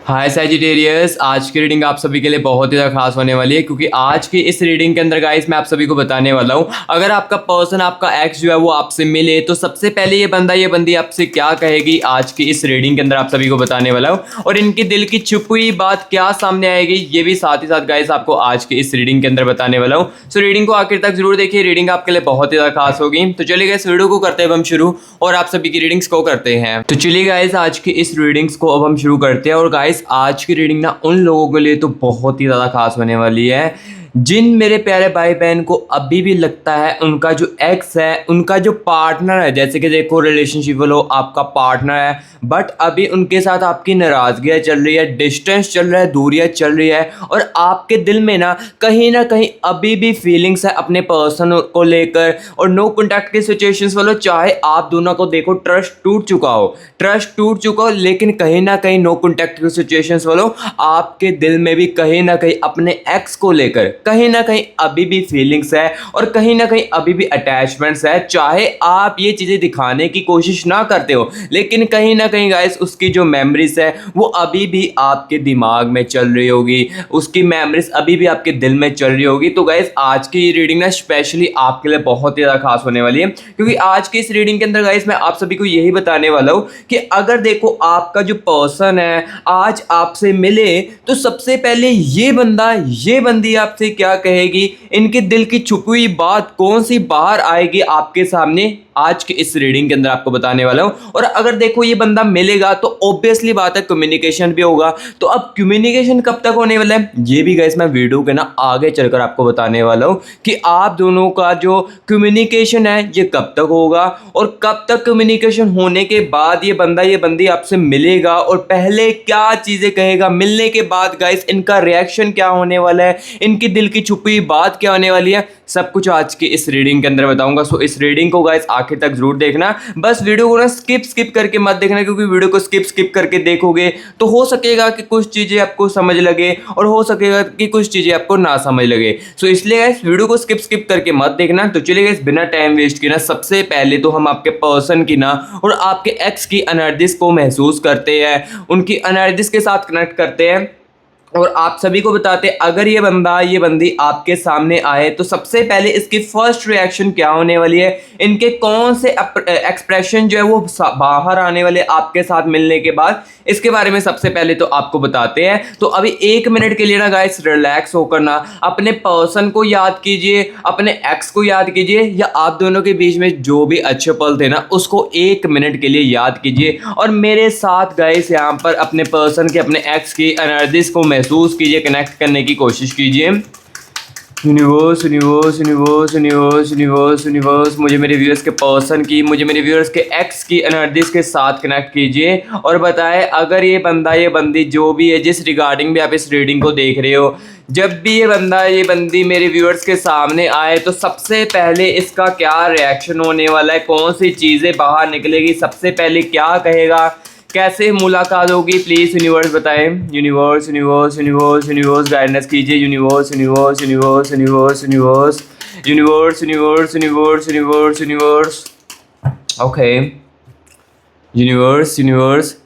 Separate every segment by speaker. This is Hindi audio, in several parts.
Speaker 1: हाय सैजिटेरियस, आज की रीडिंग आप सभी के लिए बहुत ही ज़्यादा खास होने वाली है क्योंकि आज की इस रीडिंग के अंदर गाइस मैं आप सभी को बताने वाला हूँ। अगर आपका पर्सन, आपका एक्स जो है वो आपसे मिले तो सबसे पहले ये बंदा ये बंदी आपसे क्या कहेगी, आज की इस रीडिंग के अंदर आप सभी को बताने वाला हूँ। और इनके दिल की छुपी हुई बात क्या सामने आएगी ये भी साथ ही साथ गाइस आपको आज की इस रीडिंग के अंदर बताने वाला हूँ। सो रीडिंग को आखिर तक जरूर देखिए, रीडिंग आपके लिए बहुत ही ज़्यादा खास होगी। तो चलिए गाइस वीडियो को करते हैं अब हम शुरू और आप सभी की रीडिंग्स को करते हैं। तो चलिए गाइस आज की इस रीडिंग्स को अब हम शुरू करते हैं। और गाइस आज की रीडिंग ना उन लोगों के लिए तो बहुत ही ज़्यादा खास होने वाली है जिन मेरे प्यारे भाई बहन को अभी भी लगता है उनका जो एक्स है, उनका जो पार्टनर है, जैसे कि देखो रिलेशनशिप वालों आपका पार्टनर है बट अभी उनके साथ आपकी नाराज़गियाँ चल रही है, डिस्टेंस चल रहा है, दूरियाँ चल रही है और आपके दिल में ना कहीं अभी भी फीलिंग्स है अपने पर्सन को लेकर। और नो कॉन्टैक्ट की सिचुएशंस वालों, चाहे आप दोनों को देखो ट्रस्ट टूट चुका हो लेकिन कहीं ना कहीं नो कॉन्टैक्ट की सिचुएशंस वालों आपके दिल में भी कहीं ना कहीं अपने एक्स को लेकर कहीं ना कहीं अभी भी फीलिंग्स है और कहीं ना कहीं अभी भी अटैचमेंट्स है। चाहे आप ये चीज़ें दिखाने की कोशिश ना करते हो लेकिन कहीं ना कहीं गाइस उसकी जो मेमोरीज है वो अभी भी आपके दिमाग में चल रही होगी, उसकी मेमोरीज अभी भी आपके दिल में चल रही होगी। तो गाइस आज की रीडिंग ना स्पेशली आपके लिए बहुत ही ज़्यादा खास होने वाली है क्योंकि आज की इस रीडिंग के अंदर गाइस मैं आप सभी को यही बताने वाला हूँ कि अगर देखो आपका जो पर्सन है आज आपसे मिले तो सबसे पहले ये बंदी आपसे क्या कहेगी, इनके दिल की छुपी हुई बात कौन सी बाहर आएगी आपके सामने आज के इस रीडिंग के अंदर आपको बताने वाला हूं। और अगर देखो ये बंदा मिलेगा तो ऑब्वियसली बात है कम्युनिकेशन भी होगा। तो अब कम्युनिकेशन कब तक होने वाला है ये भी गाइस मैं वीडियो के ना आगे चलकर आपको बताने वाला हूं कि आप दोनों का जो कम्युनिकेशन है ये कब तक होगा और कब तक कम्युनिकेशन होने के बाद ये बंदा ये बंदी आपसे मिलेगा और पहले क्या चीजें कहेगा, मिलने के बाद गाइस इनका रिएक्शन क्या होने वाला है, इनकी दिल की छुपी बात क्या होने वाली है, सब कुछ आज की इस रीडिंग के अंदर बताऊंगा। सो इस रीडिंग को गाइस आखिर तक जरूर देखना, बस वीडियो को ना स्किप करके मत देखना क्योंकि वीडियो को स्किप करके देखोगे तो हो सकेगा कि कुछ चीजें आपको समझ लगे और हो सकेगा कि कुछ चीजें आपको ना समझ लगे। सो इसलिए गाइस वीडियो को स्किप करके मत देखना। तो चलिए गाइस बिना टाइम वेस्ट किए ना सबसे पहले तो हम आपके पर्सन की ना और आपके एक्स की एनर्जीज को महसूस करते हैं, उनकी एनर्जीज के साथ कनेक्ट करते हैं और आप सभी को बताते अगर ये बंदा ये बंदी आपके सामने आए तो सबसे पहले इसकी फर्स्ट रिएक्शन क्या होने वाली है, इनके कौन से एक्सप्रेशन जो है वो बाहर आने वाले आपके साथ मिलने के बाद, इसके बारे में सबसे पहले तो आपको बताते हैं। तो अभी 1 मिनट के लिए ना गाइस रिलैक्स होकर ना अपने पर्सन को याद कीजिए, अपने एक्स को याद कीजिए या आप दोनों के बीच में जो भी अच्छे पल थे ना उसको 1 मिनट के लिए याद कीजिए और मेरे साथ गाइस यहाँ पर अपने पर्सन के, अपने एक्स की एनर्जीज को महसूस कीजिए, कनेक्ट करने की कोशिश कीजिए। Universe universe universe universe universe universe मुझे मेरे व्यूअर्स के पर्सन की, मुझे मेरे व्यूअर्स के एक्स की एनर्जीज के साथ कनेक्ट कीजिए और बताएं अगर ये बंदा ये बंदी जो भी है जिस रिगार्डिंग भी आप इस रीडिंग को देख रहे हो, जब भी ये बंदा ये बंदी मेरे व्यूअर्स के सामने आए तो सबसे पहले इसका क्या रिएक्शन होने वाला है, कौन सी चीज़ें बाहर निकलेगी, सबसे पहले क्या कहेगा, कैसे मुलाकात होगी, प्लीज यूनिवर्स बताएं। Universe universe universe universe guidance कीजिए। Universe universe universe universe universe universe universe universe universe universe okay universe universe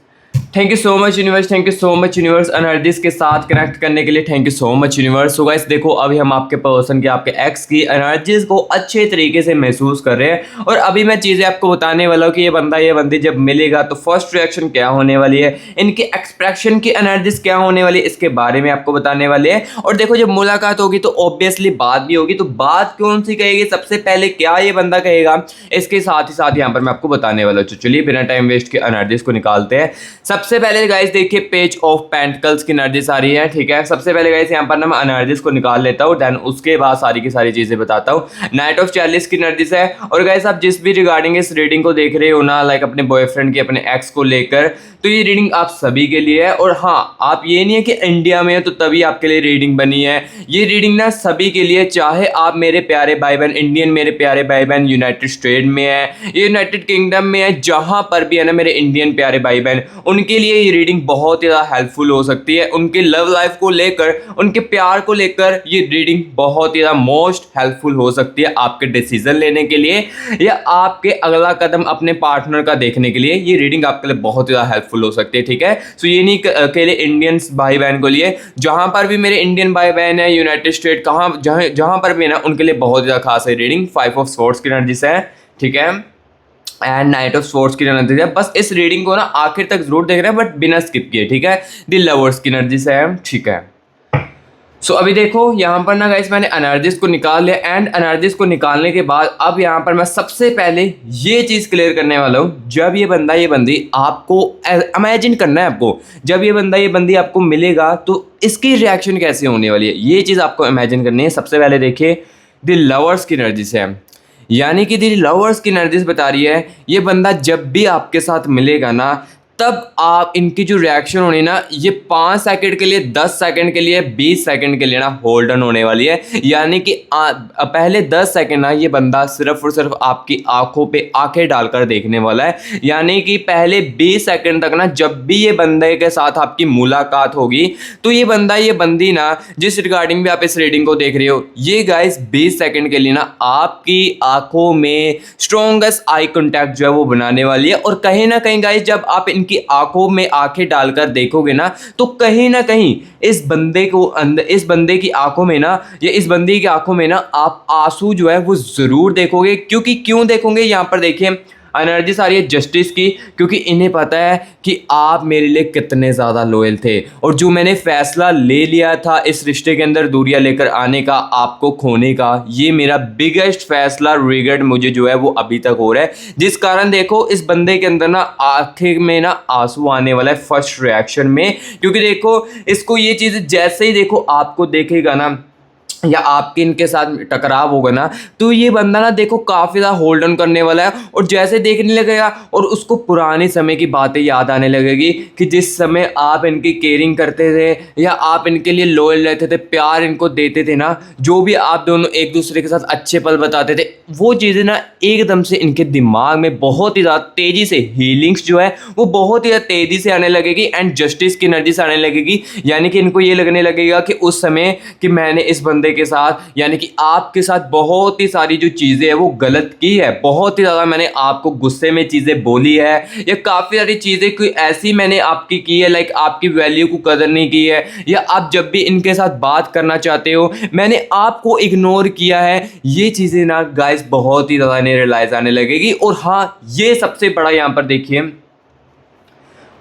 Speaker 1: thank you so much universe, thank you so much universe energies के साथ कनेक्ट करने के लिए, thank you so much universe. So guys देखो अभी हम आपके पर्सन के, आपके एक्स की एनर्जीज को अच्छे तरीके से महसूस कर रहे हैं और अभी मैं चीज़ें आपको बताने वाला हूँ कि ये बंदा ये बंदी जब मिलेगा तो फर्स्ट रिएक्शन क्या होने वाली है, इनके एक्सप्रेशन की एनर्जीज क्या होने वाली है, इसके बारे में आपको बताने वाले हैं। और देखो जब मुलाकात होगी तो ऑब्वियसली बात भी होगी, तो बात कौन सी कहेगी, सबसे पहले क्या ये बंदा कहेगा, इसके साथ ही साथ यहाँ पर मैं आपको बताने वाला हूँ। चलिए बिना टाइम वेस्ट के एनर्जीज को निकालते हैं। सबसे पहले गाइस देखिए पेज ऑफ पेंटिकल्स की एनर्जीज आ रही है, ठीक है। सबसे पहले गाइस यहाँ पर ना मैं एनर्जीज को निकाल लेता हूँ, देन उसके बाद सारी की सारी चीजें बताता हूँ। नाइट ऑफ चैलिस की एनर्जीज है और गाइस आप जिस भी रिगार्डिंग इस रीडिंग को देख रहे हो ना, लाइक अपने बॉयफ्रेंड की, अपने एक्स को लेकर, तो ये रीडिंग आप सभी के लिए है। और हाँ, आप ये नहीं है कि इंडिया में है तो तभी आपके लिए रीडिंग बनी है, ये रीडिंग ना सभी के लिए, चाहे आप मेरे प्यारे भाई बहन इंडियन, मेरे प्यारे भाई बहन यूनाइटेड स्टेट में है, यूनाइटेड किंगडम में है, जहां पर भी है ना मेरे इंडियन प्यारे भाई बहन, उनके उनके लिए ये रीडिंग बहुत ही ज़्यादा हेल्पफुल हो सकती है। उनके लव लाइफ को लेकर, उनके प्यार को लेकर ये रीडिंग बहुत ही ज़्यादा मोस्ट हेल्पफुल हो सकती है आपके डिसीजन लेने के लिए या आपके अगला कदम अपने पार्टनर का देखने के लिए। ये रीडिंग आपके लिए बहुत ही ज़्यादा हेल्पफुल हो सकती है, ठीक है। सो ये नहीं अकेले इंडियंस भाई बहन को लिए, जहाँ पर भी मेरे इंडियन भाई बहन है, यूनाइटेड स्टेट, कहाँ जहाँ पर भी है ना, उनके लिए बहुत ज़्यादा खास है रीडिंग। 5 ऑफ स्वॉर्ड्स की एनर्जी से है, ठीक है, एंड नाइट ऑफ स्वॉर्ड्स की एनर्जी है। बस इस रीडिंग को ना आखिर तक जरूर देख रहे हैं, बट बिना स्किप किए, ठीक है। द लवर्स की एनर्जी से है, ठीक है। सो अभी देखो यहाँ पर ना गाइस मैंने एनर्जीज को निकाल लिया, एंड एनर्जीज को निकालने के बाद अब यहाँ पर मैं सबसे पहले ये चीज़ क्लियर करने वाला हूँ। जब ये बंदा ये बंदी आपको इमेजिन करना है, आपको जब ये बंदा ये बंदी आपको मिलेगा तो इसकी रिएक्शन कैसे होने वाली है, ये चीज़ आपको इमेजिन करनी है। सबसे पहले देखिए द लवर्स की एनर्जी से है, यानी कि द लवर्स की एनर्जीज बता रही है ये बंदा जब भी आपके साथ मिलेगा ना, तब आप इनकी जो रिएक्शन होनी ना, ये 5 सेकंड के लिए, 10 सेकंड के लिए, 20 सेकंड के लिए ना होल्ड ऑन होने वाली है। यानी कि पहले 10 सेकंड ना ये बंदा सिर्फ और सिर्फ आपकी आंखों पे आंखें डालकर देखने वाला है। यानी कि पहले 20 सेकंड तक ना, जब भी ये बंदे के साथ आपकी मुलाकात होगी तो ये बंदा ये बंदी ना, जिस रिगार्डिंग भी आप इस रीडिंग को देख रहे हो, ये गाइस 20 सेकंड के लिए ना आपकी आंखों में स्ट्रॉन्गेस्ट आई कॉन्टैक्ट जो है वो बनाने वाली है। और कहीं ना कहीं गाइस जब आप की आंखों में आंखें डालकर देखोगे ना, तो कहीं ना कहीं इस बंदे को अंदर, इस बंदे की आंखों में ना, या इस बंदी की आंखों में ना आप आंसू जो है वो जरूर देखोगे। क्योंकि क्यों देखोगे, यहां पर देखिए एनर्जी सारी है जस्टिस की, क्योंकि इन्हें पता है कि आप मेरे लिए कितने ज़्यादा लॉयल थे, और जो मैंने फैसला ले लिया था इस रिश्ते के अंदर दूरियां लेकर आने का, आपको खोने का, ये मेरा बिगेस्ट फैसला, रिग्रेट मुझे जो है वो अभी तक हो रहा है। जिस कारण देखो इस बंदे के अंदर ना आंखें में ना आंसू आने वाला है फर्स्ट रिएक्शन में। क्योंकि देखो इसको ये चीज़ जैसे ही देखो आपको देखेगा ना, या आपके इनके साथ टकराव होगा ना, तो ये बंदा ना देखो काफ़ी ज़्यादा होल्ड ऑन करने वाला है। और जैसे देखने लगेगा और उसको पुराने समय की बातें याद आने लगेगी कि जिस समय आप इनकी केयरिंग करते थे या आप इनके लिए लॉयल रहते थे, प्यार इनको देते थे ना, जो भी आप दोनों एक दूसरे के साथ अच्छे पल बताते थे, वो चीज़ें ना एकदम से इनके दिमाग में बहुत ही ज़्यादा तेज़ी से हीलिंग्स जो है वो बहुत ही ज़्यादा तेज़ी से आने लगेगी, एंड जस्टिस की एनर्जी से आने लगेगी। यानी कि इनको ये लगने लगेगा कि उस समय कि मैंने इस बंदे के साथ, यानी कि आपके साथ बहुत ही सारी जो चीज़ें हैं वो गलत की है, बहुत ही ज़्यादा मैंने आपको गुस्से में चीज़ें बोली है, या काफ़ी सारी चीज़ें कोई ऐसी मैंने आपकी की है, लाइक आपकी वैल्यू को कदर नहीं की है, या आप जब भी इनके साथ बात करना चाहते हो मैंने आपको इग्नोर किया है। ये चीज़ें ना गाइस बहुत ही ज़्यादा इन्हें रियलाइज आने लगेगी। और हाँ, ये सबसे बड़ा यहाँ पर देखिए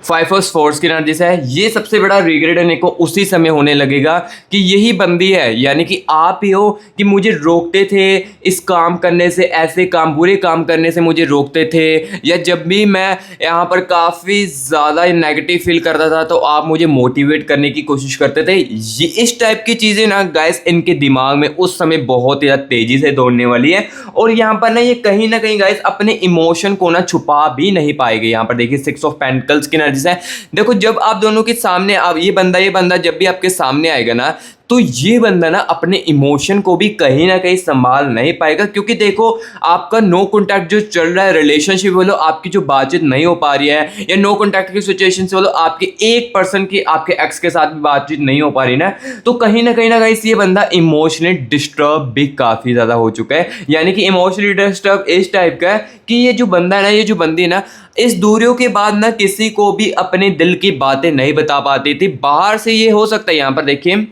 Speaker 1: 5 ऑफ स्वॉर्ड्स की एनर्जी से है, ये सबसे बड़ा रिग्रेट इन्हें को उसी समय होने लगेगा कि यही बंदी है, यानी कि आप ही हो कि मुझे रोकते थे इस काम करने से, ऐसे काम, बुरे काम करने से मुझे रोकते थे, या जब भी मैं यहाँ पर काफ़ी ज़्यादा नेगेटिव फील करता था तो आप मुझे मोटिवेट करने की कोशिश करते थे। ये इस टाइप की चीज़ें ना गाइस इनके दिमाग में उस समय बहुत ही ज़्यादा तेज़ी से दौड़ने वाली है। और यहाँ पर ना ये कहीं ना कहीं गाइस अपने इमोशन को ना छुपा भी नहीं पाएंगे। यहाँ पर देखिए 6 ऑफ पेंटिकल्स की एनर्जी है। देखो जब आप दोनों के सामने आप ये बंदा जब भी आपके सामने आएगा ना, तो ये बंदा ना अपने इमोशन को भी कहीं ना कहीं संभाल नहीं पाएगा। क्योंकि देखो आपका नो कॉन्टैक्ट जो चल रहा है, रिलेशनशिप बोलो, आपकी जो बातचीत नहीं हो पा रही है, या नो कॉन्टैक्ट की सिचुएशन से बोलो, आपके एक पर्सन की, आपके एक्स के साथ भी बातचीत नहीं हो पा रही ना, तो कहीं ना गाइस ये बंदा इमोशनली डिस्टर्ब भी काफ़ी ज़्यादा हो चुका है। यानी कि इमोशनली डिस्टर्ब इस टाइप का है कि ये जो बंदा है ना, ये जो बंदी है ना, इस दूरियों के बाद ना किसी को भी अपने दिल की बातें नहीं बता पाती थी। बाहर से ये हो सकता है, यहाँ पर देखिए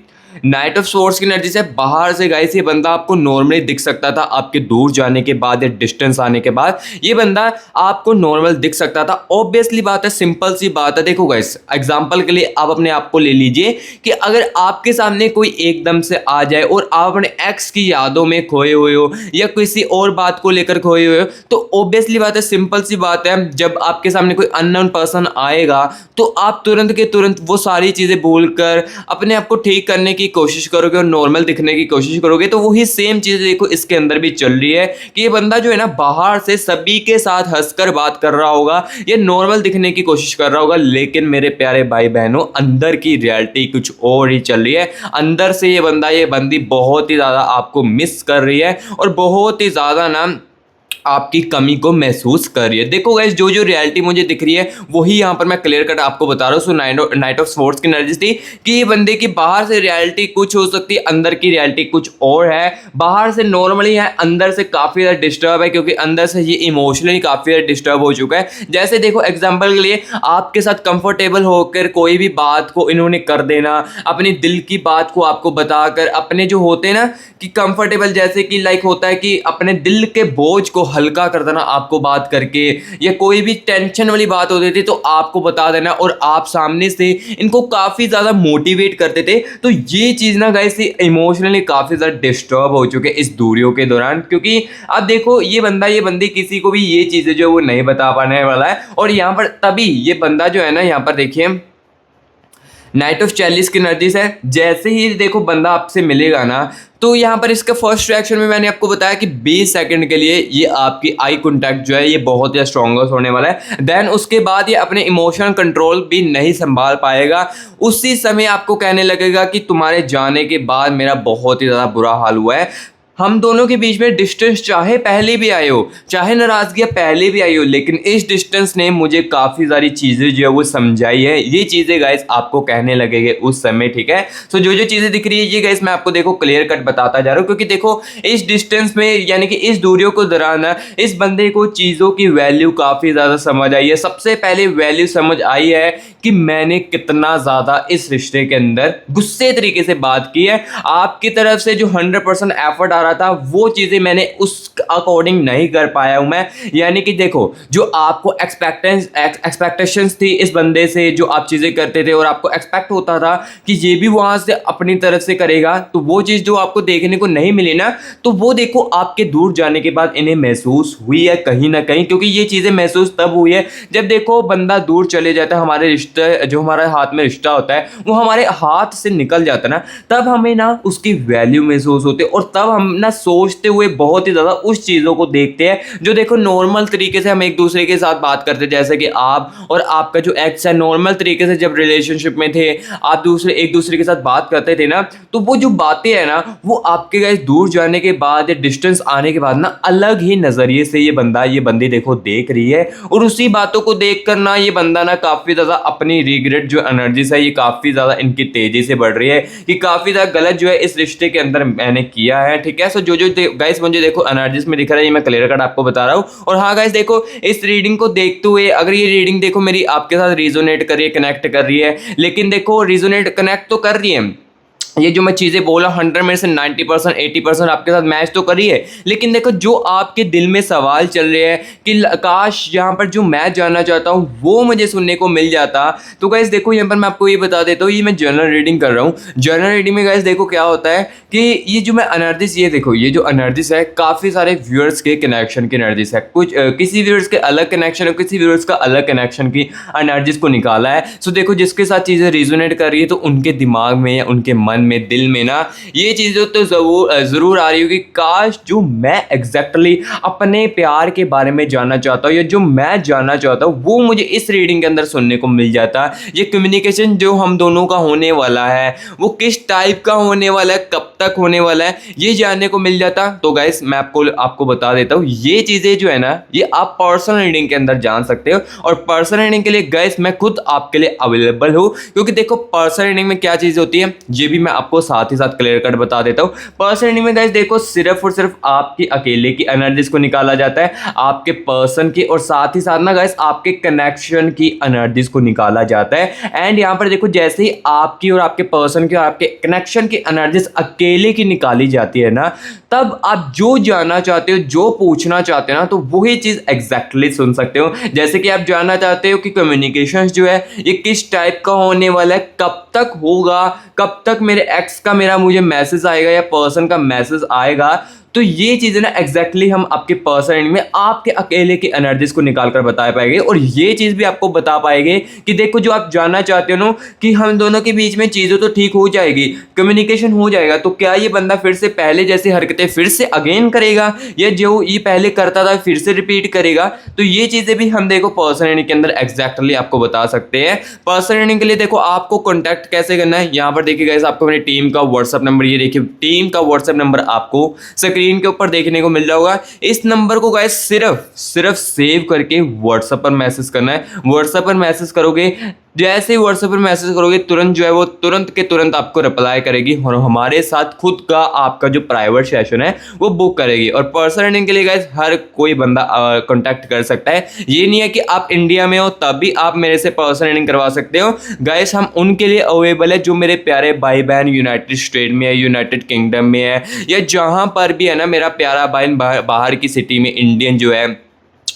Speaker 1: नाइट ऑफ स्वॉर्ड्स की एनर्जी से बाहर से गाइस ये बंदा आपको नॉर्मली दिख सकता था, आपके दूर जाने के बाद या डिस्टेंस आने के बाद ये बंदा आपको नॉर्मल दिख सकता था। ऑब्वियसली बात है, सिंपल सी बात है। देखो गाइस एग्जांपल के लिए आप अपने आप को ले लीजिए कि अगर आपके सामने कोई एकदम से आ जाए और आप अपने एक्स की यादों में खोए हुए हो या किसी और बात को लेकर खोए हुए हो, तो ऑब्वियसली बात है, सिंपल सी बात है, जब आपके सामने कोई अननोन पर्सन आएगा तो आप तुरंत के तुरंत वो सारी चीज़ें भूलकर अपने आप को ठीक करने की कोशिश करोगे और नॉर्मल दिखने की कोशिश करोगे। तो वही सेम चीज देखो इसके अंदर भी चल रही है कि ये बंदा जो है ना, बाहर से सभी के साथ हंसकर बात कर रहा होगा, ये नॉर्मल दिखने की कोशिश कर रहा होगा, लेकिन मेरे प्यारे भाई बहनों अंदर की रियलिटी कुछ और ही चल रही है। अंदर से ये बंदी बहुत ही ज्यादा आपको मिस कर रही है और बहुत ही ज्यादा ना आपकी कमी को महसूस कर रही है। देखो गाइस, जो जो रियलिटी मुझे दिख रही है वही यहाँ पर मैं क्लियर कट आपको बता रहा हूँ। सो नाइट ऑफ स्पोर्ट्स की एनर्जी थी कि ये बंदे की बाहर से रियलिटी कुछ हो सकती है, अंदर की रियलिटी कुछ और है। बाहर से नॉर्मली है, अंदर से काफ़ी ज़्यादा डिस्टर्ब है, क्योंकि अंदर से ये इमोशनली काफ़ी ज़्यादा डिस्टर्ब हो चुका है। जैसे देखो एग्जाम्पल के लिए, आपके साथ कंफर्टेबल होकर कोई भी बात को इन्होंने कर देना, अपनी दिल की बात को आपको बताकर, अपने जो होते हैं ना कि कंफर्टेबल, जैसे कि लाइक होता है कि अपने दिल के बोझ को हल्का कर देना आपको बात करके, या कोई भी टेंशन वाली बात होती थी तो आपको बता देना और आप सामने से इनको काफ़ी ज़्यादा मोटिवेट करते थे। तो ये चीज़ ना गाइस इमोशनली काफ़ी ज़्यादा डिस्टर्ब हो चुके इस दूरियों के दौरान, क्योंकि अब देखो ये बंदा ये बंदी किसी को भी ये चीज़ें जो वो नहीं बता पाने वाला है। और यहाँ पर तभी ये बंदा जो है ना, यहाँ पर देखिए नाइट ऑफ चैलिस की एनर्जी है। जैसे ही देखो बंदा आपसे मिलेगा ना, तो यहाँ पर इसका फर्स्ट रिएक्शन में मैंने आपको बताया कि 20 सेकंड के लिए ये आपकी आई कांटेक्ट जो है ये बहुत ही स्ट्रॉन्गेस्ट होने वाला है। देन उसके बाद ये अपने इमोशनल कंट्रोल भी नहीं संभाल पाएगा। उसी समय आपको कहने लगेगा कि तुम्हारे जाने के बाद मेरा बहुत ही ज़्यादा बुरा हाल हुआ है। हम दोनों के बीच में डिस्टेंस चाहे पहले भी आई हो, चाहे नाराज़गी पहले भी आई हो, लेकिन इस डिस्टेंस ने मुझे काफ़ी सारी चीज़ें जो है वो समझाई है। ये चीज़ें गाइस आपको कहने लगेंगे उस समय, ठीक है। सो जो जो चीज़ें दिख रही है ये गाइस मैं आपको देखो क्लियर कट बताता जा रहा हूँ, क्योंकि देखो इस डिस्टेंस में यानी कि इस दूरियों को दौरान इस बंदे को चीज़ों की वैल्यू काफ़ी ज़्यादा समझ आई है। सबसे पहले वैल्यू समझ आई है कि मैंने कितना ज़्यादा इस रिश्ते के अंदर गुस्से तरीके से बात की है। आपकी तरफ से जो 100% एफर्ट आ रहा था वो चीज़ें मैंने उस अकॉर्डिंग नहीं कर पाया हूं मैं। यानी कि देखो जो आपको एक्सपेक्टेशंस थी इस बंदे से, जो आप चीज़ें करते थे और आपको एक्सपेक्ट होता था कि ये भी वहां से अपनी तरफ से करेगा, तो वो चीज़ जो आपको देखने को नहीं मिली ना, तो वो देखो आपके दूर जाने के बाद इन्हें महसूस हुई है कहीं ना कहीं। क्योंकि ये चीज़ें महसूस तब हुई है जब देखो बंदा दूर चले जाता है, हमारे रिश्ते जो हमारे हाथ में रिश्ता होता है वो हमारे हाथ से निकल जाता है ना, तब हमें ना उसकी वैल्यू महसूस होती है। और तब हम ना सोचते हुए बहुत ही ज़्यादा उस चीज़ों को देखते हैं जो देखो नॉर्मल तरीके से हम एक दूसरे के साथ बात करते, जैसे कि आप और आपका जो एक्स है नॉर्मल तरीके से जब रिलेशनशिप में थे, आप एक दूसरे के साथ बात करते थे ना, तो वो जो बातें हैं ना वो आपके गाइस दूर जाने के बाद या डिस्टेंस आने के बाद ना अलग ही नज़रिए से ये बंदी देखो देख रही है। और उसी बातों को देख कर ना ये बंदा ना काफ़ी ज़्यादा अपनी रिग्रेट जो एनर्जीज है ये काफ़ी ज़्यादा इनकी तेज़ी से बढ़ रही है कि काफ़ी ज़्यादा गलत जो है इस रिश्ते के अंदर मैंने किया है, ठीक है। सो जो जो गाइस मुझे देखो एनर्जीज में दिख रहा है ये मैं क्लियर कट आपको बता रहा हूँ। और हाँ गाइस देखो इस रीडिंग को देखते हुए अगर ये रीडिंग देखो मेरी आपके साथ रिजोनेट कर रही है, कनेक्ट कर रही है, लेकिन देखो रिजोनेट कनेक्ट तो कर रही है, ये जो मैं चीज़ें बोला 100 में से 90% 80% आपके साथ मैच तो करी है, लेकिन देखो जो आपके दिल में सवाल चल रहे हैं कि काश यहाँ पर जो मैं जानना चाहता हूँ वो मुझे सुनने को मिल जाता। तो गाइस देखो यहाँ पर मैं आपको ये बता देता हूँ, ये मैं जनरल रीडिंग कर रहा हूँ। जनरल रीडिंग में गाइस देखो क्या होता है कि ये जो मैं एनर्जीज ये देखो ये जो एनर्जीज है काफ़ी सारे व्यूअर्स के कनेक्शन की एनर्जीज है, कुछ किसी व्यूअर्स के अलग कनेक्शन है, किसी व्यूअर्स का अलग कनेक्शन की एनर्जीज को निकाला है। सो देखो जिसके साथ चीज़ें रिजोनेट कर रही है तो उनके दिमाग में या उनके मन में दिल में ना ये चीज़ें तो ज़रूर आ रही होगी, काश जो मैं एग्जैक्टली अपने प्यार के बारे में जानना चाहता हूँ या जो मैं जानना चाहता हूँ वो मुझे इस रीडिंग के अंदर सुनने को मिल जाता। ये कम्युनिकेशन जो हम दोनों का होने वाला है वो किस टाइप का होने वाला है, कब तक होने वाला है, ये जानने को मिल जाता। तो गाइस मैं आपको बता देता हूँ ये चीज़ें जो है ना ये आप पर्सनल रीडिंग के अंदर जान सकते हो। और पर्सनल रीडिंग के लिए गाइस मैं खुद आपके लिए अवेलेबल हूँ, क्योंकि देखो पर्सनल रीडिंग में क्या चीज़ होती है ये भी मैं आपको साथ ही साथ क्लियर कट बता देता हूँ। पर्सन रीडिंग में गाइस देखो सिर्फ और सिर्फ आपकी अकेले की एनर्जीज को निकाला जाता है, आपके पर्सन की, और साथ ही साथ ना गाइस आपके कनेक्शन की एनर्जीज को निकाला जाता है। एंड यहाँ पर देखो जैसे ही आपकी और आपके पर्सन की और आपके कनेक्शन की एनर्जीज अकेले की निकाली जाती है ना, तब आप जो जानना चाहते हो जो पूछना चाहते हो ना तो वही चीज़ एग्जैक्टली सुन सकते हो। जैसे कि आप जानना चाहते हो कि कम्युनिकेशन जो है ये किस टाइप का होने वाला है, कब तक होगा, कब तक मेरे एक्स का मुझे मैसेज आएगा या पर्सन का मैसेज आएगा, तो ये चीज़ें ना एग्जैक्टली हम आपके पर्सन में आपके अकेले की एनर्जीज को निकाल कर बता पाएंगे। और ये चीज़ भी आपको बता पाएंगे कि देखो जो आप जानना चाहते हो ना कि हम दोनों के बीच में चीज़ें तो ठीक हो जाएगी, कम्युनिकेशन हो जाएगा, तो क्या ये बंदा फिर से पहले जैसी हरकतें फिर से अगेन करेगा या जो ये पहले करता था फिर से रिपीट करेगा। तो ये चीज़ें भी हम देखो पर्सन रीडिंग के अंदर एग्जैक्टली आपको बता सकते हैं। पर्सन रीडिंग के लिए देखो आपको कॉन्टैक्ट कैसे करना है, यहाँ पर देखिए गाइस आपको मेरी टीम का व्हाट्सअप नंबर, ये देखिए टीम का व्हाट्सअप नंबर आपको स्क्रीन स्क्रीन के ऊपर देखने को मिल रहा होगा। इस नंबर को गाइस सिर्फ सेव करके व्हाट्सएप पर मैसेज करना है। व्हाट्सएप पर मैसेज करोगे, जैसे ही व्हाट्सएप पर मैसेज करोगे तुरंत जो है वो तुरंत के तुरंत आपको रिप्लाई करेगी और हमारे साथ खुद का आपका जो प्राइवेट सेशन है वो बुक करेगी। और पर्सनल अर्निंग के लिए गाइस हर कोई बंदा कांटेक्ट कर सकता है। ये नहीं है कि आप इंडिया में हो तभी आप मेरे से पर्सनल अर्निंग करवा सकते हो। गाइस हम उनके लिए अवेलेबल है जो मेरे प्यारे भाई बहन यूनाइटेड स्टेट में है, यूनाइटेड किंगडम में है, या जहां पर भी है ना मेरा प्यारा बहन बाहर की सिटी में इंडियन जो है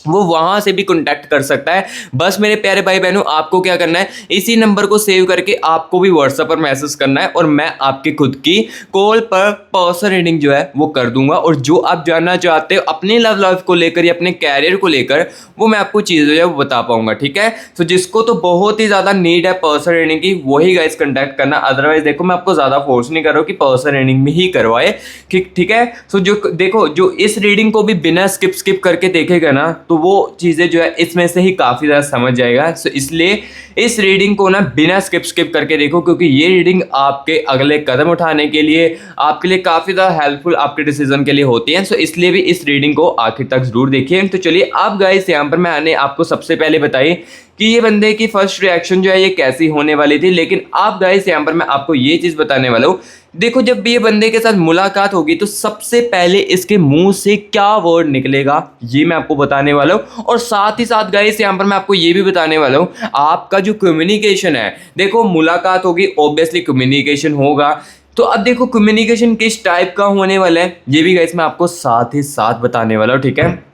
Speaker 1: वो वहां से भी कांटेक्ट कर सकता है। बस मेरे प्यारे भाई बहनों आपको क्या करना है, इसी नंबर को सेव करके आपको भी व्हाट्सएप पर मैसेज करना है और मैं आपके खुद की कॉल पर पर्सनल रीडिंग जो है वो कर दूंगा। और जो आप जानना चाहते हो अपने लव लाइफ को लेकर या अपने कैरियर को लेकर वो मैं आपको चीज़ें जो है वो बता पाऊंगा, ठीक है। तो जिसको तो बहुत ही ज़्यादा नीड है पर्सनल रीडिंग की वही गाइस कंटेक्ट करना। अदरवाइज देखो मैं आपको ज़्यादा फोर्स नहीं कर रहा हूँ कि पर्सनल रीडिंग में ही करवाए, ठीक है। तो जो देखो जो इस रीडिंग को भी बिना स्किप करके देखेगा ना तो वो चीज़ें जो है इसमें से ही काफ़ी ज़्यादा समझ जाएगा। सो इसलिए इस रीडिंग को ना बिना स्किप करके देखो, क्योंकि ये रीडिंग आपके अगले कदम उठाने के लिए आपके लिए काफ़ी ज़्यादा हेल्पफुल आपके डिसीजन के लिए होती है। सो इसलिए भी इस रीडिंग को आखिर तक जरूर देखिए। तो चलिए अब गाइस यहाँ पर मैंने आपको सबसे पहले बताई कि ये बंदे की फर्स्ट रिएक्शन जो है ये कैसी होने वाली थी। लेकिन अब गाइस यहाँ पर मैं आपको ये चीज़ बताने वाला हूँ, देखो जब भी ये बंदे के साथ मुलाकात होगी तो सबसे पहले इसके मुंह से क्या वर्ड निकलेगा ये मैं आपको बताने वाला हूँ। और साथ ही साथ गाइस यहाँ पर मैं आपको ये भी बताने वाला हूँ आपका जो कम्युनिकेशन है, देखो मुलाकात होगी ऑब्वियसली कम्युनिकेशन होगा। तो अब देखो कम्युनिकेशन किस टाइप का होने वाला है ये भी गाइस मैं आपको साथ ही साथ बताने वाला हूँ, ठीक है।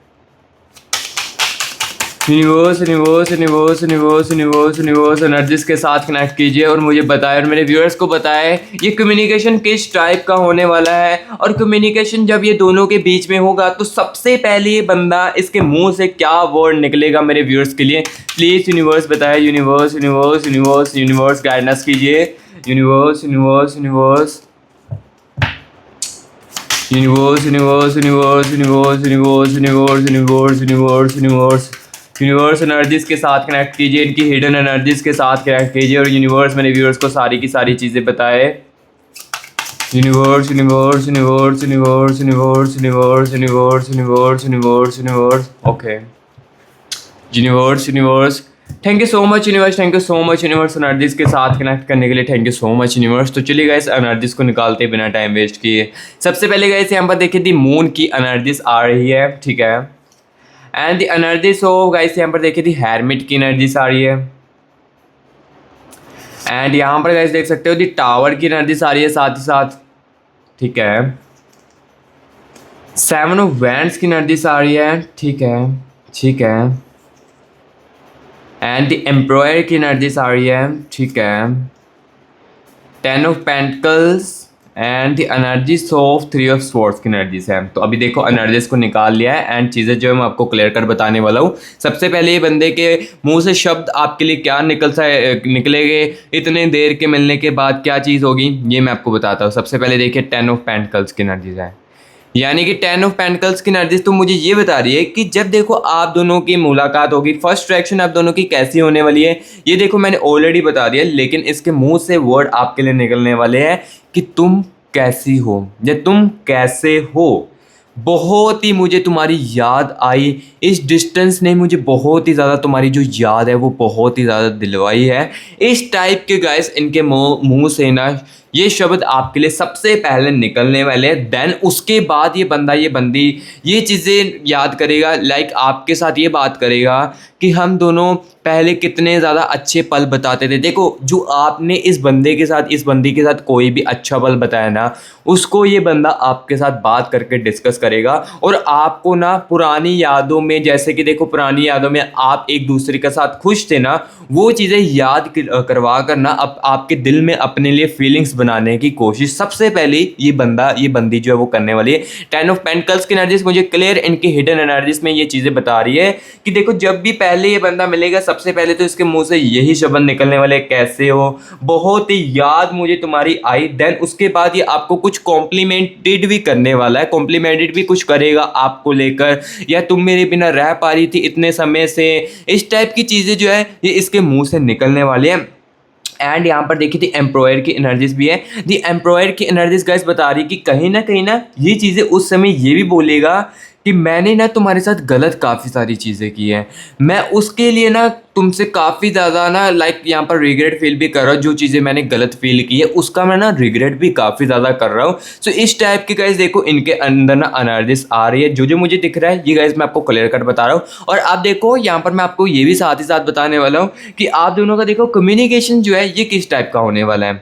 Speaker 1: यूनिवर्स एनर्जीज के साथ कनेक्ट कीजिए और मुझे बताएं और मेरे व्यूअर्स को बताएं ये कम्युनिकेशन किस टाइप का होने वाला है। और कम्युनिकेशन जब ये दोनों के बीच में होगा तो सबसे पहले ये बंदा इसके मुंह से क्या वर्ड निकलेगा मेरे व्यूअर्स के लिए प्लीज़ यूनिवर्स बताएं। यूनिवर्स गाइडेंस कीजिए। यूनिवर्स एनर्जीज के साथ कनेक्ट कीजिए, इनकी हिडन एनर्जीज के साथ कनेक्ट कीजिए और यूनिवर्स मेरे व्यूअर्स को सारी की सारी चीज़ें बताए। Universe okay universe thank you so much universe energies के साथ कनेक्ट करने के लिए thank you so much universe. तो चलिए गाइस एनर्जीज को निकालते बिना टाइम वेस्ट किए सबसे पहले गाइस यहाँ पर देखिए दी मून की एनर्जीज आ रही है, ठीक है। And the energies of guys यहाँ पर देखिए दी हेरमिट की एनर्जीज आ रही है। एंड यहाँ पर गाइस देख सकते हो दी टावर की एनर्जीज आ रही है साथ ही साथ, ठीक है। 7 ऑफ वैंड्स की एनर्जीज आ रही है, ठीक है। एंड द एम्प्लॉयर की एनर्जीज आ रही है, ठीक है। 10 of pentacles and the energies of 3 of swords की एनर्जीज है। तो अभी देखो एनर्जीज को निकाल लिया है एंड चीज़ें जो है मैं आपको क्लियर कर बताने वाला हूँ। सबसे पहले ये बंदे के मुंह से शब्द आपके लिए क्या निकलेंगे इतने देर के मिलने के बाद क्या चीज़ होगी ये मैं आपको बताता हूँ। सबसे पहले देखिए 10 ऑफ पेंटिकल्स की एनर्जीज है, यानी कि 10 ऑफ पेंटिकल्स की एनर्जीज तो मुझे ये बता रही है कि जब देखो आप दोनों की मुलाकात होगी फर्स्ट रिएक्शन आप दोनों की कैसी होने वाली है ये देखो मैंने ऑलरेडी बता दिया। लेकिन इसके मुंह से वर्ड आपके लिए निकलने वाले हैं कि तुम कैसी हो या तुम कैसे हो। बहुत ही मुझे तुम्हारी याद आई, इस डिस्टेंस ने मुझे बहुत ही ज़्यादा तुम्हारी जो याद है वो बहुत ही ज़्यादा दिलवाई है। इस टाइप के गाइस इनके मुंह से ना ये शब्द आपके लिए सबसे पहले निकलने वाले हैं। देन उसके बाद ये बंदा ये बंदी ये चीज़ें याद करेगा, लाइक आपके साथ ये बात करेगा कि हम दोनों पहले कितने ज़्यादा अच्छे पल बताते थे। देखो जो आपने इस बंदे के साथ इस बंदी के साथ कोई भी अच्छा पल बताया ना उसको ये बंदा आपके साथ बात करके डिस्कस करेगा। और आपको ना पुरानी यादों में जैसे कि देखो पुरानी यादों में आप एक दूसरे के साथ खुश थे ना वो चीज़ें याद करवा कर ना अब आपके दिल में अपने लिए फीलिंग्स बनाने की कोशिश सबसे पहले ये बंदी जो है वो करने वाली है। 10 ऑफ पेंटिकल्स की एनर्जीज मुझे क्लियर इनकी हिडन एनर्जीज में ये चीज़ें बता रही है कि देखो जब भी पहले ये बंदा मिलेगा सबसे पहले तो इसके मुंह से यही शब्द निकलने वाले कैसे हो, बहुत ही याद मुझे तुम्हारी आई। देन उसके बाद ये आपको कुछ कॉम्प्लीमेंटेड भी करने वाला है, कॉम्प्लीमेंटेड भी कुछ करेगा आपको लेकर, या तुम मेरे बिना रह पा रही थी इतने समय से, इस टाइप की चीज़ें जो है ये इसके मुंह से निकलने वाली है। एंड यहाँ पर देखिए दी एम्प्लॉयर की एनर्जीज भी है। दी एम्प्लॉयर की एनर्जीज गाइस बता रही कि कहीं ना ये चीज़ें उस समय ये भी बोलेगा कि मैंने ना तुम्हारे साथ गलत काफ़ी सारी चीज़ें की हैं, मैं उसके लिए ना तुमसे काफ़ी ज़्यादा ना लाइक यहाँ पर रिग्रेट फील भी कर रहा हूँ, जो चीज़ें मैंने गलत फील की है उसका मैं ना रिग्रेट भी काफ़ी ज़्यादा कर रहा हूँ। सो इस टाइप की गाइस देखो इनके अंदर ना एनर्जीज आ रही है, जो मुझे दिख रहा है ये गाइस मैं आपको क्लियर कट बता रहा हूँ। और आप देखो यहाँ पर मैं आपको ये भी साथ ही साथ बताने वाला हूँ कि आप दोनों का देखो कम्युनिकेशन जो है ये किस टाइप का होने वाला है।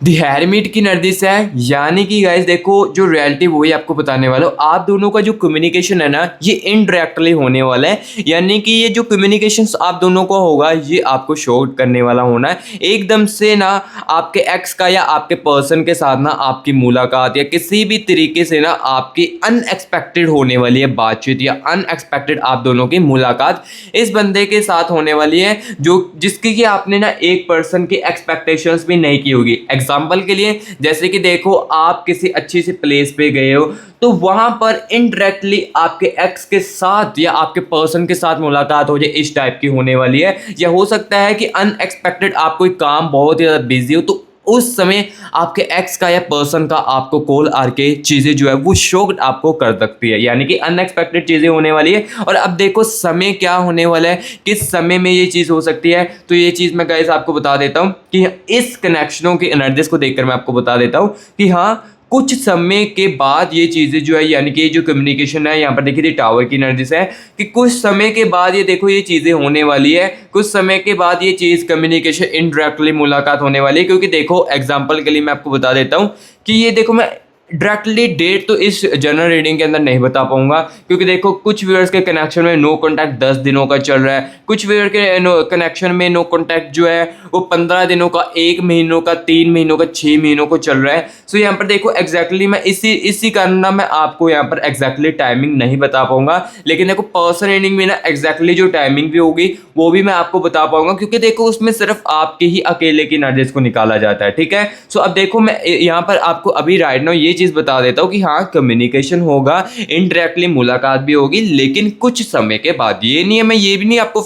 Speaker 1: दी हेरमिट की नर्दिस है, यानी कि गाइस देखो जो रियलिटी वही आपको बताने वाला हूँ। आप दोनों का जो कम्युनिकेशन है ना ये इनडायरेक्टली होने वाला है, यानी कि ये जो कम्युनिकेशन आप दोनों का होगा ये आपको शो करने वाला होना है। एकदम से ना आपके एक्स का या आपके पर्सन के साथ ना आपकी मुलाकात या किसी भी तरीके से ना आपकी अनएक्सपेक्टेड होने वाली है बातचीत, या अनएक्सपेक्टेड आप दोनों की मुलाकात इस बंदे के साथ होने वाली है जो जिसकी कि आपने ना एक पर्सन की एक्सपेक्टेशंस भी नहीं की होगी। एग्जाम्पल के लिए जैसे कि देखो आप किसी अच्छी सी प्लेस पे गए हो तो वहां पर इनडायरेक्टली आपके एक्स के साथ या आपके पर्सन के साथ मुलाकात हो जाए, इस टाइप की होने वाली है। या हो सकता है कि अनएक्सपेक्टेड आप कोई काम बहुत ही ज़्यादा बिजी हो तो उस समय आपके एक्स का या पर्सन का आपको कॉल आके चीज़ें जो है वो शॉक्ड आपको कर सकती है, यानी कि अनएक्सपेक्टेड चीज़ें होने वाली है। और अब देखो समय क्या होने वाला है, किस समय में ये चीज़ हो सकती है, तो ये चीज़ मैं गाइस आपको बता देता हूँ कि इस कनेक्शनों की एनर्जीज को देखकर मैं आपको बता देता हूँ कि हाँ कुछ समय के बाद ये चीज़ें जो है, यानी कि ये जो कम्युनिकेशन है यहाँ पर देखिए टावर की एनर्जीज है कि कुछ समय के बाद ये देखो ये चीज़ें होने वाली है, कुछ समय के बाद ये चीज़ कम्युनिकेशन इनडायरेक्टली मुलाकात होने वाली है। क्योंकि देखो एग्जांपल के लिए मैं आपको बता देता हूँ कि ये देखो मैं डायरेक्टली डेट तो इस जनरल रीडिंग के अंदर नहीं बता पाऊंगा, क्योंकि देखो कुछ व्यूअर्स के कनेक्शन में नो कॉन्टैक्ट 10 दिनों का चल रहा है, कुछ व्यूअर के कनेक्शन में नो कॉन्टैक्ट जो है वो 15 दिनों का, 1 महीनों का, 3 महीनों का, 6 महीनों को चल रहा है। सो यहाँ पर देखो एग्जैक्टली मैं इसी कारण ना मैं आपको यहाँ पर एग्जैक्टली टाइमिंग नहीं बता पाऊंगा, लेकिन देखो पर्सन रीडिंग में ना एग्जैक्टली जो टाइमिंग भी होगी वो भी मैं आपको बता पाऊंगा, क्योंकि देखो उसमें सिर्फ आपके ही अकेले की एनर्जीज को निकाला जाता है। ठीक है, सो अब देखो मैं यहाँ पर आपको अभी राइट नाउ ये चीज बता देता हूँ कि हाँ कम्युनिकेशन होगा, इनडायरेक्टली मुलाकात भी होगी, लेकिन कुछ समय के बाद। ये नहीं है, मैं ये भी नहीं आपको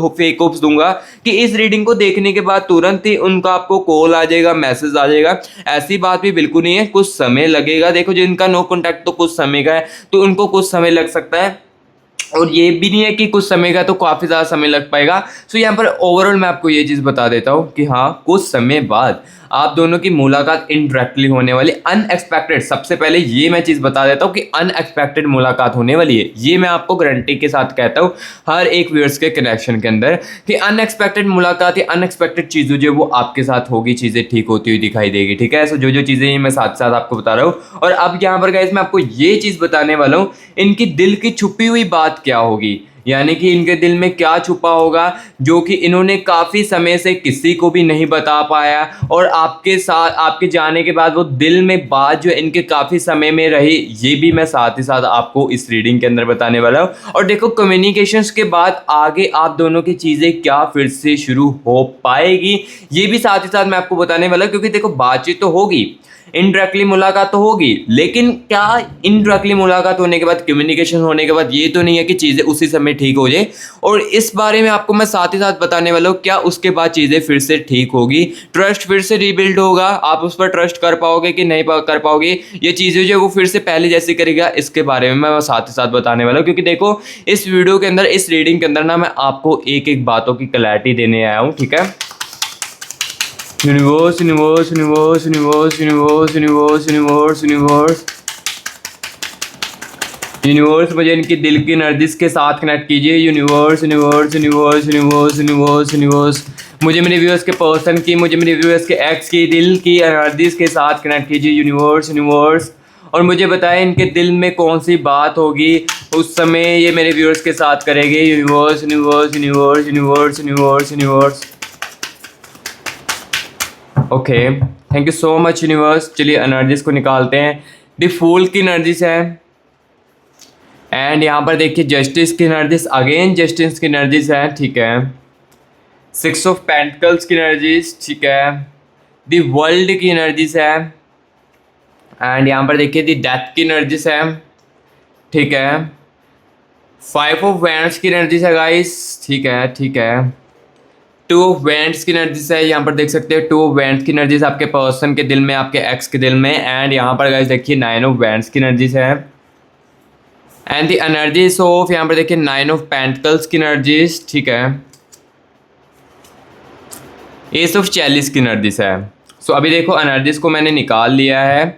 Speaker 1: फेक होप्स दूंगा कि इस रीडिंग को देखने के बाद तुरंत ही उनका आपको कॉल आ जाएगा, मैसेज आ जाएगा, ऐसी बात भी बिल्कुल नहीं है, कुछ समय लगेगा। देखो जिनका नो कॉन्टैक्ट तो कुछ समय का है तो उनको कुछ समय लग सकता है, और ये भी नहीं है कि कुछ समय का तो काफ़ी ज़्यादा समय लग पाएगा। सो यहाँ पर ओवरऑल मैं आपको ये चीज़ बता देता हूँ कि हाँ कुछ समय बाद आप दोनों की मुलाकात इनडायरेक्टली होने वाली, अनएक्सपेक्टेड। सबसे पहले ये मैं चीज़ बता देता हूँ कि अनएक्सपेक्टेड मुलाकात होने वाली है, ये मैं आपको गारंटी के साथ कहता हूँ हर एक व्यूअर्स के कनेक्शन के अंदर कि अनएक्सपेक्टेड मुलाकात या अनएक्सपेक्टेड चीज़ें जो वो आपके साथ होगी, चीज़ें ठीक होती हुई दिखाई देगी। ठीक है, सो जो चीज़ें मैं साथ साथ आपको बता रहा हूँ। और अब यहाँ पर गाइस मैं आपको ये चीज़ बताने वाला हूँ इनकी दिल की छुपी हुई बात क्या होगी, यानी कि इनके दिल में क्या छुपा होगा जो कि इन्होंने काफ़ी समय से किसी को भी नहीं बता पाया, और आपके साथ आपके जाने के बाद वो दिल में बात जो इनके काफ़ी समय में रही, ये भी मैं साथ ही साथ आपको इस रीडिंग के अंदर बताने वाला हूँ। और देखो कम्युनिकेशंस के बाद आगे आप दोनों की चीज़ें क्या फिर से शुरू हो पाएगी, ये भी साथ ही साथ मैं आपको बताने वाला हूँ। क्योंकि देखो बातचीत तो होगी, इनडायरेक्टली मुलाकात तो होगी, लेकिन क्या इनडायरेक्टली मुलाकात होने के बाद, कम्युनिकेशन होने के बाद ये तो नहीं है कि चीज़ें उसी समय ठीक हो जाए। और इस बारे में आपको मैं साथ ही साथ बताने वाला हूँ क्या उसके बाद चीज़ें फिर से ठीक होगी, ट्रस्ट फिर से रीबिल्ड होगा, आप उस पर ट्रस्ट कर पाओगे कि नहीं कर पाओगे, ये चीज़ें जो वो फिर से पहले जैसे करेगा, इसके बारे में मैं साथ ही साथ बताने वाला हूँ। क्योंकि देखो इस वीडियो के अंदर, इस रीडिंग के अंदर ना मैं आपको एक एक बातों की क्लैरिटी देने आया हूँ। ठीक है, universe universe universe universe universe universe universe universe universe मुझे इनकी दिल की एनर्जीज के साथ कनेक्ट कीजिए। Universe universe universe universe universe universe मुझे मेरे व्यूअर्स के पर्सन की, मुझे मेरे व्यूअर्स के एक्स की दिल की एनर्जीज के साथ कनेक्ट कीजिए। यूनिवर्स यूनिवर्स और मुझे बताएं इनके दिल में कौन सी बात होगी उस समय ये मेरे व्यूअर्स के साथ करेंगे। Universe universe universe universe universe universe okay, thank you so much universe. चलिए एनर्जीज को निकालते हैं। द फूल की एनर्जीज है, एंड यहाँ पर देखिए जस्टिस की एनर्जीज, अगेन जस्टिस की एनर्जीज है। ठीक है, 6 ऑफ पेंटिकल्स की एनर्जीज। ठीक है, द वर्ल्ड की एनर्जीज है, एंड यहाँ पर देखिए द डेथ की एनर्जीज है। ठीक है, 5 ऑफ वैंड्स की एनर्जीज है गाइस। ठीक है, ठीक है, टू ऑफ वेंट्स की एनर्जीज है, यहाँ पर देख सकते हो टू ऑफ वेंट्स की एनर्जीज आपके पर्सन के दिल में, आपके एक्स के दिल में। एंड यहाँ पर गाइस देखिए नाइन ऑफ वेंट्स की एनर्जीज है। एंड द एनर्जीज ऑफ, यहाँ पर देखिए नाइन ऑफ पेंटिकल्स की एनर्जीज, ठीक है। एस ऑफ चैलिस की एनर्जीज है। सो अभी देखो एनर्जीज को मैंने निकाल लिया है।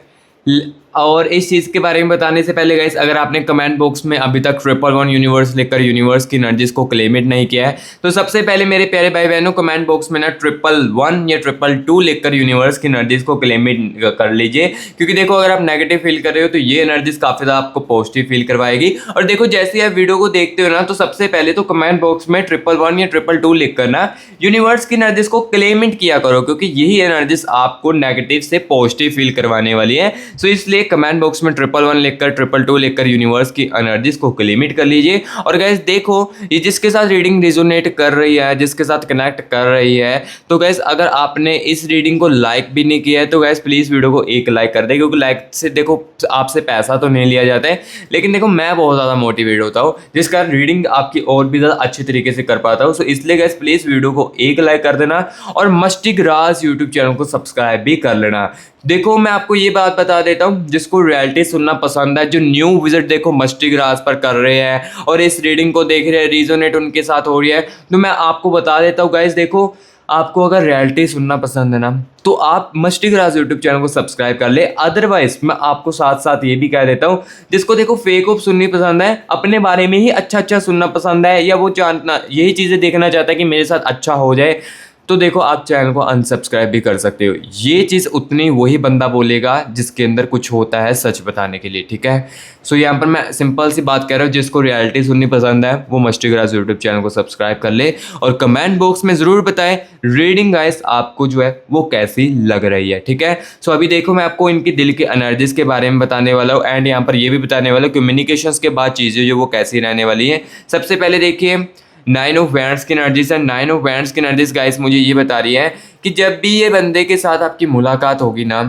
Speaker 1: और इस चीज़ के बारे में बताने से पहले गाइस, अगर आपने कमेंट बॉक्स में अभी तक 111 यूनिवर्स लिखकर यूनिवर्स की एनर्जीज को क्लेमिट नहीं किया है, तो सबसे पहले मेरे प्यारे भाई बहनों कमेंट बॉक्स में ना 111 या 222 लिखकर यूनिवर्स की एनर्जीज को क्लेमिट कर लीजिए। क्योंकि देखो अगर आप नेगेटिव फील कर रहे हो तो ये एनर्जीज काफ़ी ज़्यादा आपको पॉजिटिव फील करवाएगी। और देखो जैसे ही आप वीडियो को देखते हो ना, तो सबसे पहले तो कमेंट बॉक्स में 111 या 222 लिख कर ना यूनिवर्स की एनर्जीज को क्लेमिट किया करो, क्योंकि यही एनर्जीज आपको नेगेटिव से पॉजिटिव फील करवाने वाली है। सो इसलिए कमेंट बॉक्स में 111 लिखकर 222 लिखकर यूनिवर्स की एनर्जीज को क्लेमिट कर लीजिए। और गाइस देखो ये जिसके साथ रीडिंग रिजोनेट कर रही है, जिसके साथ कनेक्ट कर रही है, तो गाइस अगर आपने इस रीडिंग को लाइक भी नहीं किया है तो गाइस प्लीज़ वीडियो को एक लाइक कर दे, क्योंकि लाइक से देखो आपसे पैसा तो नहीं लिया जाता है, लेकिन देखो मैं बहुत ज़्यादा मोटिवेट होता हूँ, जिस कारण रीडिंग आपकी और भी ज़्यादा अच्छी तरीके से कर पाता हूँ। सो इसलिए गाइस प्लीज़ वीडियो को एक लाइक कर देना और मस्टिक राज यूट्यूब चैनल को सब्सक्राइब भी कर लेना। देखो मैं आपको ये बात बता देता हूँ, जिसको रियलिटी सुनना पसंद है, जो न्यू विजिट देखो मस्टिक राज पर कर रहे हैं और इस रीडिंग को देख रहे हैं, रीजोनेट उनके साथ हो रही है, तो मैं आपको बता देता हूँ गाइस, देखो आपको अगर रियलिटी सुनना पसंद है ना, तो आप मस्टिक राज यूट्यूब चैनल को सब्सक्राइब कर ले। अदरवाइज मैं आपको साथ साथ ये भी कह देता हूँ, जिसको देखो फेक ऑफ सुननी पसंद है, अपने बारे में ही अच्छा अच्छा सुनना पसंद है, या वो जानना यही चीज़ें देखना चाहता है कि मेरे साथ अच्छा हो जाए, तो देखो आप चैनल को अनसब्सक्राइब भी कर सकते हो। ये चीज़ उतनी वही बंदा बोलेगा जिसके अंदर कुछ होता है सच बताने के लिए, ठीक है। सो यहाँ पर मैं सिंपल सी बात कह रहा हूँ, जिसको रियलिटी सुननी पसंद है वो मस्टिक राज यूट्यूब चैनल को सब्सक्राइब कर ले और कमेंट बॉक्स में ज़रूर बताएं रीडिंग गाइस आपको जो है वो कैसी लग रही है, ठीक है। सो अभी देखो मैं आपको इनकी दिल की एनर्जीज के बारे में बताने वाला हूँ एंड यहाँ पर ये भी बताने वाला हूँ कम्युनिकेशंस के बाद चीज़ें जो वो कैसी रहने वाली हैं। सबसे पहले देखिए नाइन ऑफ वैंड्स की एनर्जीज है। नाइन ऑफ वैंड्स की एनर्जीज गाइस मुझे ये बता रही है कि जब भी ये बंदे के साथ आपकी मुलाकात होगी ना,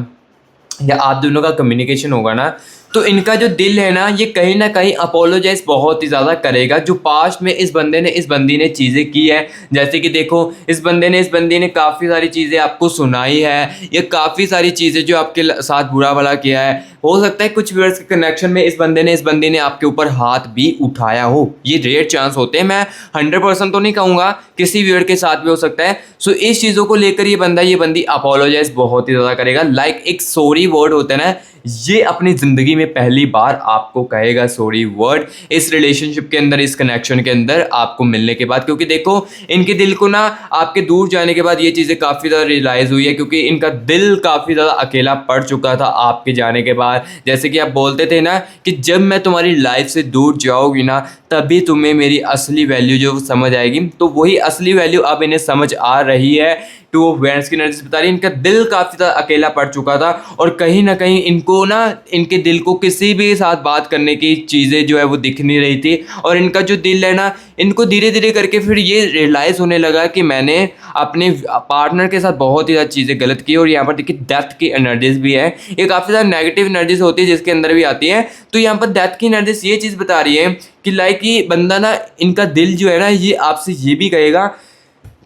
Speaker 1: या आप दोनों का कम्युनिकेशन होगा ना, तो इनका जो दिल है ना ये कहीं ना कहीं अपोलोजाइज बहुत ही ज़्यादा करेगा, जो पास्ट में इस बंदे ने इस बंदी ने चीज़ें की है। जैसे कि देखो इस बंदे ने इस बंदी ने काफ़ी सारी चीज़ें आपको सुनाई है, या काफ़ी सारी चीज़ें जो आपके साथ बुरा भला किया है। हो सकता है कुछ व्यूअर्स के कनेक्शन में इस बंदी ने आपके ऊपर हाथ भी उठाया हो, ये रेयर चांस होते हैं। मैं 100% तो नहीं कहूँगा, किसी व्यूअर के साथ भी हो सकता है। सो इस चीज़ों को लेकर ये बंदी अपोलोजाइज बहुत ही ज़्यादा करेगा। लाइक एक सॉरी वर्ड होता है ना, ये अपनी ज़िंदगी में पहली बार आपको कहेगा सॉरी वर्ड इस रिलेशनशिप के अंदर, इस कनेक्शन के अंदर आपको मिलने के बाद। क्योंकि देखो इनके दिल को ना आपके दूर जाने के बाद ये चीज़ें काफ़ी ज़्यादा रियलाइज़ हुई है, क्योंकि इनका दिल काफ़ी ज़्यादा अकेला पड़ चुका था आपके जाने के बाद। जैसे कि आप बोलते थे ना कि जब मैं तुम्हारी लाइफ से दूर जाऊँगी ना, तभी तुम्हें मेरी असली वैल्यू जो समझ आएगी। तो वही असली वैल्यू अब इन्हें समझ आ रही है। टू ऑफ वैंड्स की एनर्जी बता रही है इनका दिल काफ़ी ज़्यादा अकेला पड़ चुका था, और कहीं ना कहीं इनको ना इनके दिल को किसी भी साथ बात करने की चीज़ें जो है वो दिख नहीं रही थी। और इनका जो दिल है ना, इनको धीरे धीरे करके फिर ये रियलाइज़ होने लगा कि मैंने अपने पार्टनर के साथ बहुत ही ज़्यादा चीज़ें गलत की। और यहाँ पर देखिए डेथ की एनर्जीज भी है, ये काफ़ी ज़्यादा नेगेटिव एनर्जीज होती है जिसके अंदर भी आती है। तो यहाँ पर डेथ की एनर्जीज ये चीज़ बता रही है कि लाइक ये बंदा ना, इनका दिल जो है ना ये आपसे ये भी कहेगा,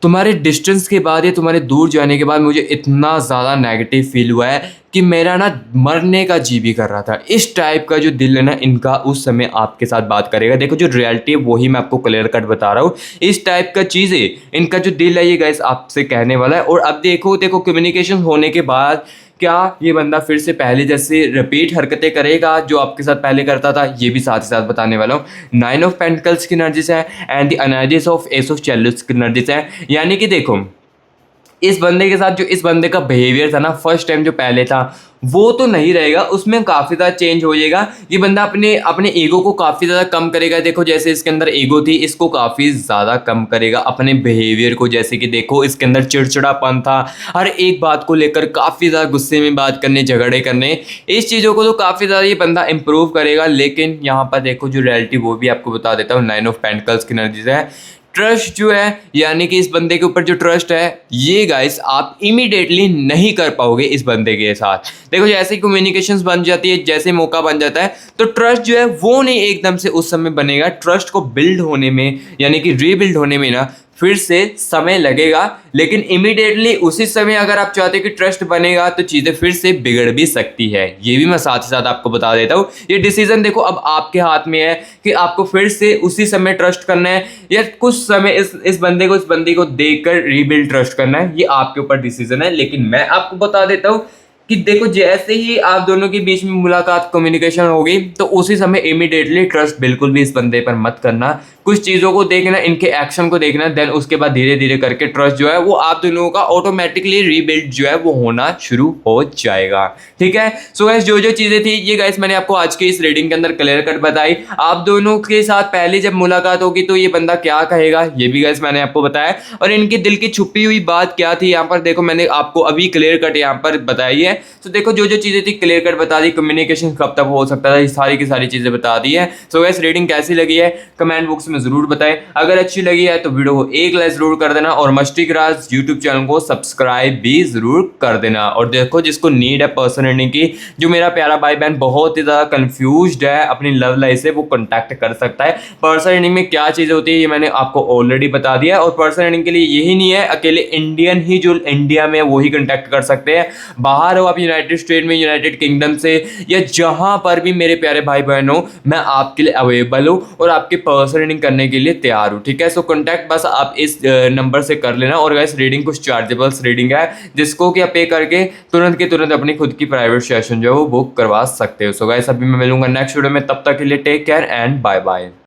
Speaker 1: तुम्हारे डिस्टेंस के बाद या तुम्हारे दूर जाने के बाद मुझे इतना ज़्यादा नेगेटिव फील हुआ है कि मेरा ना मरने का जी भी कर रहा था। इस टाइप का जो दिल है ना इनका, उस समय आपके साथ बात करेगा। देखो जो रियलिटी है वही मैं आपको क्लियर कट बता रहा हूँ। इस टाइप का चीज़ें इनका जो दिल है ये गाइस आपसे कहने वाला है। और अब देखो कम्युनिकेशन होने के बाद क्या ये बंदा फिर से पहले जैसे रिपीट हरकतें करेगा जो आपके साथ पहले करता था, ये भी साथ ही साथ बताने वाला हूँ। नाइन ऑफ पेंटिकल्स की एनर्जीज है and the energies of S of chalice की एनर्जीज है। यानी कि देखो इस बंदे के साथ जो इस बंदे का बिहेवियर था ना फर्स्ट टाइम जो पहले था, वो तो नहीं रहेगा, उसमें काफ़ी ज़्यादा चेंज हो जाएगा। ये बंदा अपने ईगो को काफ़ी ज़्यादा कम करेगा। देखो जैसे इसके अंदर ईगो थी, इसको काफ़ी ज़्यादा कम करेगा अपने बिहेवियर को। जैसे कि देखो इसके अंदर चिड़चिड़ापन था, हर एक बात को लेकर काफ़ी ज़्यादा गुस्से में बात करने, झगड़े करने, इस चीज़ों को तो काफ़ी ज़्यादा ये बंदा इंप्रूव करेगा। लेकिन यहाँ पर देखो जो रियलिटी वो भी आपको बता देता हूँ। नाइन ऑफ पेंटिकल्स की एनर्जीज है। ट्रस्ट जो है, यानी कि इस बंदे के ऊपर जो ट्रस्ट है ये गाइस आप इमीडिएटली नहीं कर पाओगे इस बंदे के साथ। देखो जैसे कम्युनिकेशंस बन जाती है, जैसे मौका बन जाता है, तो ट्रस्ट जो है वो नहीं एकदम से उस समय बनेगा। ट्रस्ट को बिल्ड होने में, यानी कि रीबिल्ड होने में ना फिर से समय लगेगा, लेकिन इमीडिएटली उसी समय अगर आप चाहते हो कि ट्रस्ट बनेगा तो चीज़ें फिर से बिगड़ भी सकती है। ये भी मैं साथ ही साथ आपको बता देता हूँ। ये डिसीजन देखो अब आपके हाथ में है कि आपको फिर से उसी समय ट्रस्ट करना है या कुछ समय इस बंदे को इस बंदी को देखकर रीबिल्ड ट्रस्ट करना है। ये आपके ऊपर डिसीजन है। लेकिन मैं आपको बता देता हूँ कि देखो जैसे ही आप दोनों के बीच में मुलाकात कम्युनिकेशन होगी तो उसी समय इमीडिएटली ट्रस्ट बिल्कुल भी इस बंदे पर मत करना। कुछ चीज़ों को देखना, इनके एक्शन को देखना, देन उसके बाद धीरे धीरे करके ट्रस्ट जो है वो आप दोनों का ऑटोमेटिकली रीबिल्ड जो है वो होना शुरू हो जाएगा। ठीक है। सो गाइस जो जो चीज़ें थी ये गाइस मैंने आपको आज के इस रीडिंग के अंदर क्लियर कट बताई। आप दोनों के साथ पहले जब मुलाकात होगी तो ये बंदा क्या कहेगा ये भी गाइस मैंने आपको बताया, और इनके दिल की छुपी हुई बात क्या थी यहाँ पर देखो मैंने आपको अभी क्लियर कट यहाँ पर बताई है। तो देखो जो जो चीज़ें थी क्लियर कट बता दी, कम्युनिकेशन कब तक हो सकता था, ये सारी की सारी चीज़ें बता दी है। सो गाइस रीडिंग कैसी लगी है कमेंट बॉक्स में जरूर बताएं। अगर अच्छी लगी है तो वीडियो को एक लाइक जरूर कर देना और मस्ती की राज यूट्यूब चैनल को सब्सक्राइब भी जरूर कर देना। और देखो जिसको नीड है पर्सन अर्निंग की, जो मेरा प्यारा भाई बहन बहुत ही ज़्यादा कंफ्यूज्ड है अपनी लव लाइफ से, वो कॉन्टैक्ट कर सकता है। पर्सन अर्निंग में क्या चीज़ें होती है ये मैंने आपको ऑलरेडी बता दिया। और पर्सन अर्निंग के लिए यही नहीं है अकेले इंडियन ही जो इंडिया में वही कॉन्टैक्ट कर सकते हैं। बाहर हो आप यूनाइटेड स्टेट में, यूनाइटेड किंगडम से या जहां पर भी मेरे प्यारे भाई बहन हो, मैं आपके लिए अवेलेबल हूँ और आपकी पर्सन अर्निंग करने के लिए तैयार हूँ। ठीक है। सो कॉन्टैक्ट बस आप इस नंबर से कर लेना। और गाइस रीडिंग कुछ चार्जेबल्स रीडिंग है जिसको कि आप पे करके तुरंत के तुरंत अपनी खुद की प्राइवेट सेशन जो है वो बुक करवा सकते हो। सो गाइस अभी मैं मिलूंगा नेक्स्ट वीडियो में, तब तक के लिए take care and bye bye.